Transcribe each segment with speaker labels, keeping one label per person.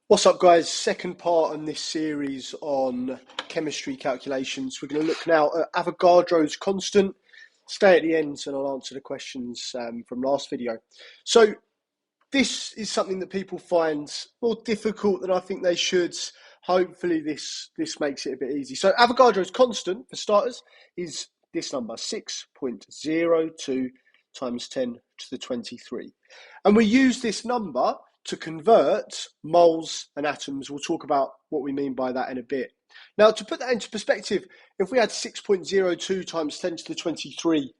Speaker 1: What's up, guys? Second part on this series on chemistry calculations. We're going to look now at Avogadro's constant. Stay at the end and I'll answer the questions from last video. So this is something that people find more difficult than I think they should. Hopefully this makes it a bit easy. So Avogadro's constant, for starters, is this number, 6.02 times 10 to the 23. And we use this number to convert moles and atoms. We'll talk about what we mean by that in a bit. Now, to put that into perspective, if we had 6.02 times 10 to the 23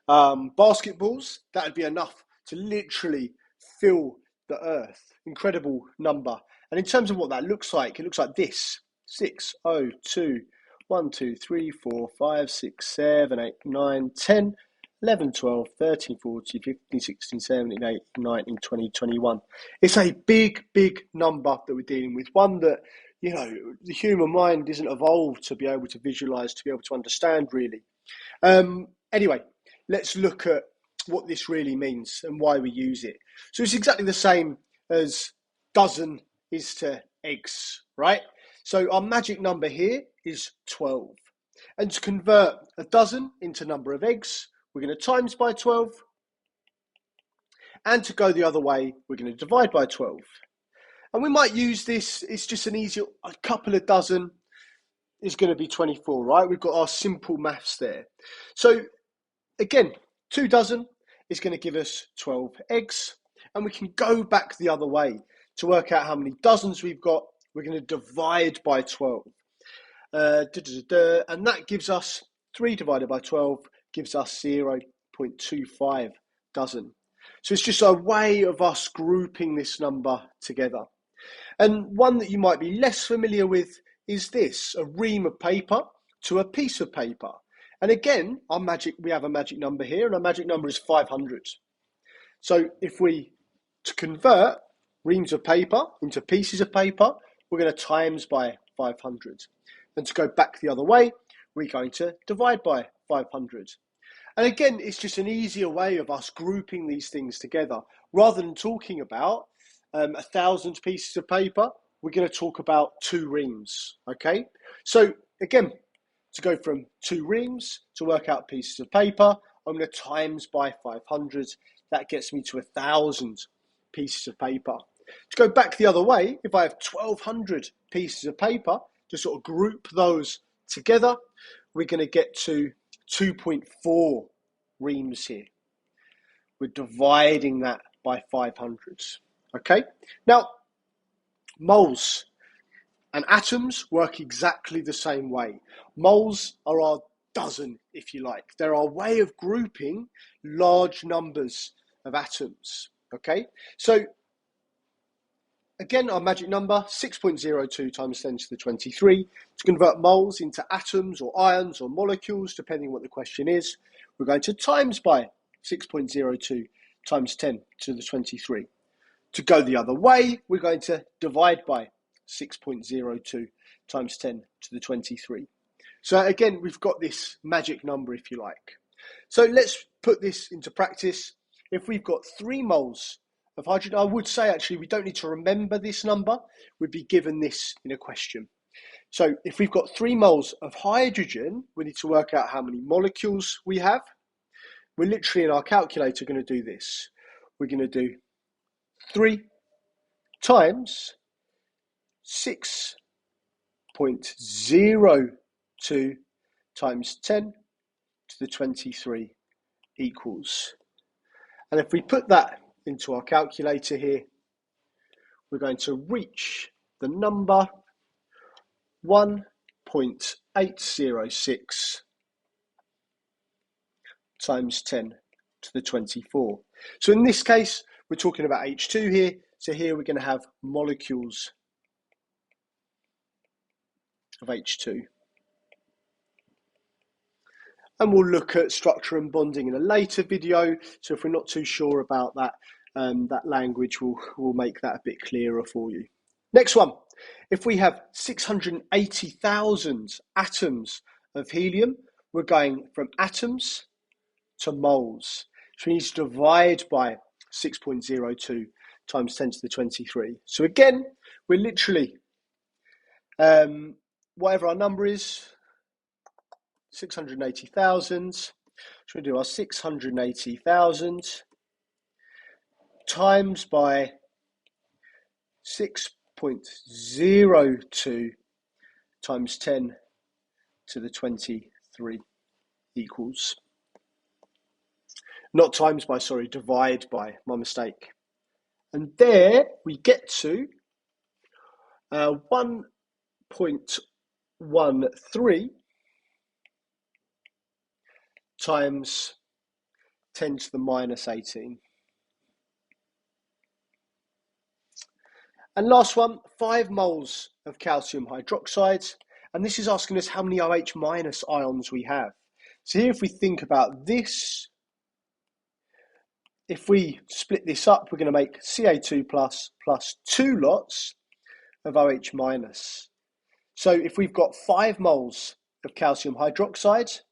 Speaker 1: basketballs, that would be enough to literally fill the earth. Incredible number. And in terms of what that looks like, it looks like this: 602, 1, 2, 3, 4, 5, 6, 7, 8, 9, 10, 11, 12, 13, 14, 15, 16, 17, 18, 19, 20, 21. It's a big, big number that we're dealing with. One that, you know, the human mind isn't evolved to be able to visualize, to be able to understand, really. Anyway, let's look at what this really means and why we use it. So it's exactly the same as dozen is to eggs, right? So our magic number here is 12. And to convert a dozen into number of eggs, we're going to times by 12. And to go the other way, we're going to divide by 12. And we might use this, it's just an easy, a couple of dozen is going to be 24, right? We've got our simple maths there. So again, 2 dozen is going to give us 12 eggs. And we can go back the other way to work out how many dozens we've got. We're going to divide by 12. And that gives us 3 divided by 12 gives us 0.25 dozen. So it's just a way of us grouping this number together. And one that you might be less familiar with is this: a ream of paper to a piece of paper. And again, we have a magic number here, and our magic number is 500. So if we to convert reams of paper into pieces of paper, we're going to times by 500. And to go back the other way, we're going to divide by 500. And again, it's just an easier way of us grouping these things together. Rather than talking about 1,000 pieces of paper, we're going to talk about 2 reams, okay? So again, to go from 2 reams to work out pieces of paper, I'm going to times by 500. That gets me to 1,000 pieces of paper. To go back the other way, if I have 1,200 pieces of paper, to sort of group those together, we're going to get to 2.4 reams here. We're dividing that by 500. Okay? Now, moles and atoms work exactly the same way. Moles are our dozen, if you like. They're our way of grouping large numbers of atoms. Okay? So, again, our magic number, 6.02 times 10 to the 23. To convert moles into atoms or ions or molecules, depending on what the question is, we're going to times by 6.02 times 10 to the 23. To go the other way, we're going to divide by 6.02 times 10 to the 23. So again, we've got this magic number, if you like. So let's put this into practice. If we've got 3 moles of hydrogen, I would say actually we don't need to remember this number. We'd be given this in a question. So if we've got 3 moles of hydrogen, we need to work out how many molecules we have. We're literally in our calculator going to do this. We're going to do 3 times 6.02 times 10 to the 23 equals. And if we put that into our calculator here, we're going to reach the number 1.806 times 10 to the 24. So in this case, we're talking about H2 here. So here we're going to have molecules of H2. And we'll look at structure and bonding in a later video. So if we're not too sure about that, that language will make that a bit clearer for you. Next one. If we have 680,000 atoms of helium, we're going from atoms to moles. So we need to divide by 6.02 times 10 to the 23. So again, we're literally, whatever our number is, 680,000. So we do our 680,000 times by 6.02 times 10 to the 23 equals, not times by, sorry, divide by, my mistake. And there we get to 1.13 times 10 to the minus 18. And last one, 5 moles of calcium hydroxide. And this is asking us how many OH minus ions we have. So here, if we think about this, if we split this up, we're going to make Ca2 plus 2 lots of OH minus. So if we've got 5 moles of calcium hydroxide,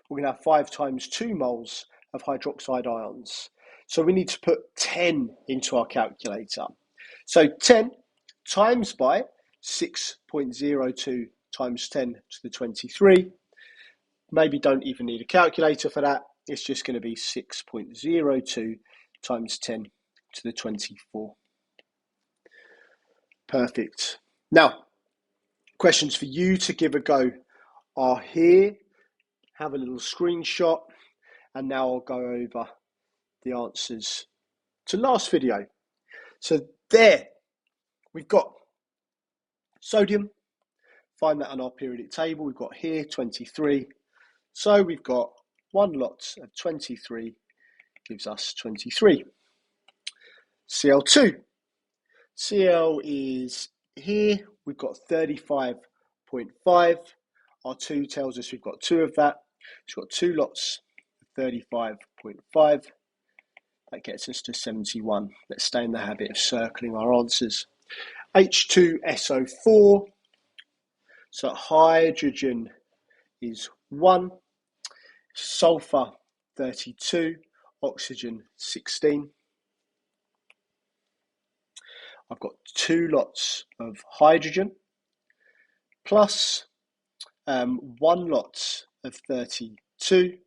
Speaker 1: we're going to have 5 times 2 moles of hydroxide ions. So we need to put 10 into our calculator. So 10 times by 6.02 times 10 to the 23. Maybe don't even need a calculator for that. It's just going to be 6.02 times 10 to the 24. Perfect. Now, questions for you to give a go are here. Have a little screenshot, and now I'll go over the answers to last video. So there, we've got sodium. Find that on our periodic table. We've got here 23. So we've got 1 lot of 23 gives us 23. Cl2. Cl is here. We've got 35.5. Our 2 tells us we've got 2 of that. So we've got 2 lots of 35.5. That gets us to 71. Let's stay in the habit of circling our answers. H2SO4. So hydrogen is 1. Sulfur 32. Oxygen 16. I've got 2 lots of hydrogen plus 1 lot of 32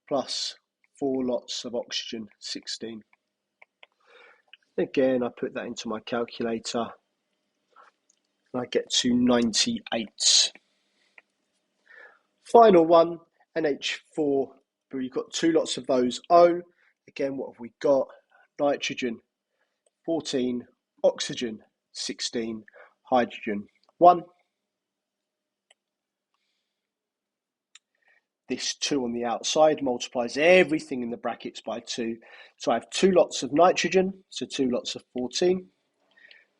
Speaker 1: plus 4 lots of oxygen 16. Again, I put that into my calculator and I get to 98. Final one, NH4, but we've got 2 lots of those O. Again, what have we got? Nitrogen 14, oxygen 16, hydrogen 1. This 2 on the outside multiplies everything in the brackets by 2. So I have 2 lots of nitrogen, so 2 lots of 14,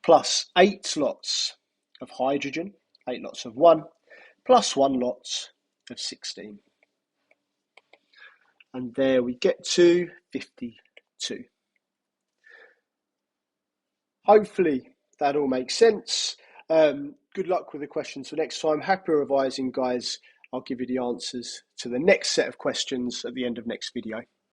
Speaker 1: plus 8 lots of hydrogen, 8 lots of 1, plus 1 lot of 16. And there we get to 52. Hopefully that all makes sense. Good luck with the questions for next time. Happy revising, guys. I'll give you the answers to the next set of questions at the end of next video.